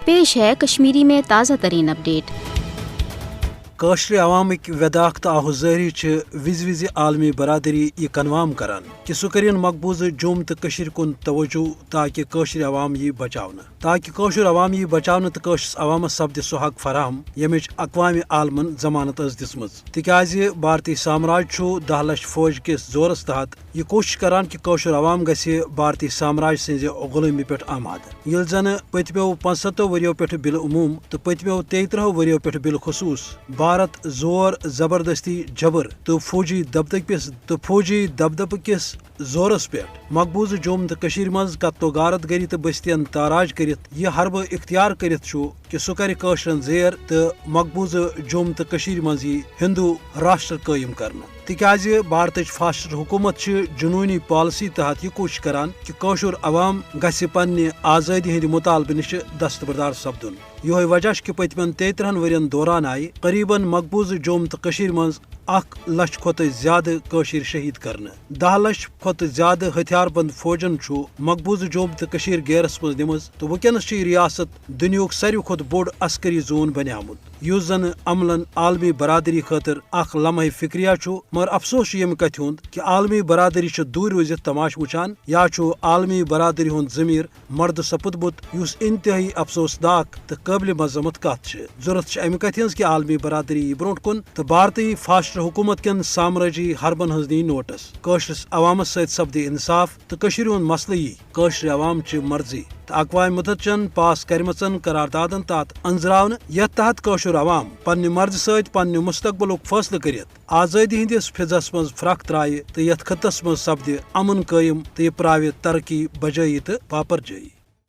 پیش ہے کشمیری میں تازہ ترین اپڈیٹ۔ کاشر عوامک وداختہ آہوزاری وز وز عالمی برادری یہ کنوام کران کہ سہ کرن مقبوضہ جوم تو کن توجہ تاکہ کاشر عوام یہ بچاؤنہ تاکہ کاشر عوام یہ بچاؤنہ تو کاشرس عوامس سپد سہ حق فراہم یمچ اقوام عالمن ضمانت دژمژ تکیاز بھارتی سامراج 10 لچھ فوج کس زورس تحت یہ کوشش کران کہ کاشر عوام گژھِ بھارتی سامراج سز غلٲمی پہ آماد یل زن پتمو 65 ؤریو پہ بالعموم تو پتمو 33 ؤریو پہ بالخصوص بھارت زور زبردستی جبر تو فوجی دبدبہ کس زورس پہ مقبوضہ جوم تو مز قتل و غارت گری تو بستین تاراج کرت یہ حربہ اختیار کرت کہ سہ کر کاشرن زیر تو مقبوضہ جوم تو مز یہ ہندو راشٹر قائم کرنا تکیاز بھارت فاسسٹ حکومت جنونی پالسی تحت یہ کوشش کران کہ کاشر عوام گژھِ پننہ آزادی ہند مطالبہ نش دستبردار سپدن یہ وجہ کہ پتمن 33 ورین دوران آئی قریباً مقبوضہ جوم تو مز 1 لچھ کھت زیادہ کاشر شہید کرنا 10 لچھ کھت زیادہ ہتھیار بند فوجن مقبوضہ جوم تو گیرس مز نمز تو ونکس یہ ریاست دنیاک ساروی کھت بوڑ عسکری زون بنیامت اس زن عملن عالمی برادری خاطر اخ لمحہ فکریہ مگر افسوس یم کت ہند کہ عالمی برادری دور روزت تماش وچان یا عالمی برادری ہند ضمیر مرد سپدمت اس انتہائی افسوسناک تو قابل مذمت کت ضرورت امہ کت ہز کہ عالمی برادری یہ برو کن تو بھارتی فاسسٹ حکومت کن سامراجی حربن ہز نی نوٹس کاشرس عوامس ست سپد انصاف تو ہند مسئلہ یہ کاشر عوام چہ مرضی تو اقوام متحدہ پاس کرمچن قراردادن تحت انزراون یتھ تحت کاشر عوام پنہ مرض ست پنہ مستقبل فیصلہ کرت آزادی ہندس فضس مز پھرکھ ترائے تو یتھ خطس مز سپد امن قائم تو یہ پراو ترقی بجائی تو باپر جائی۔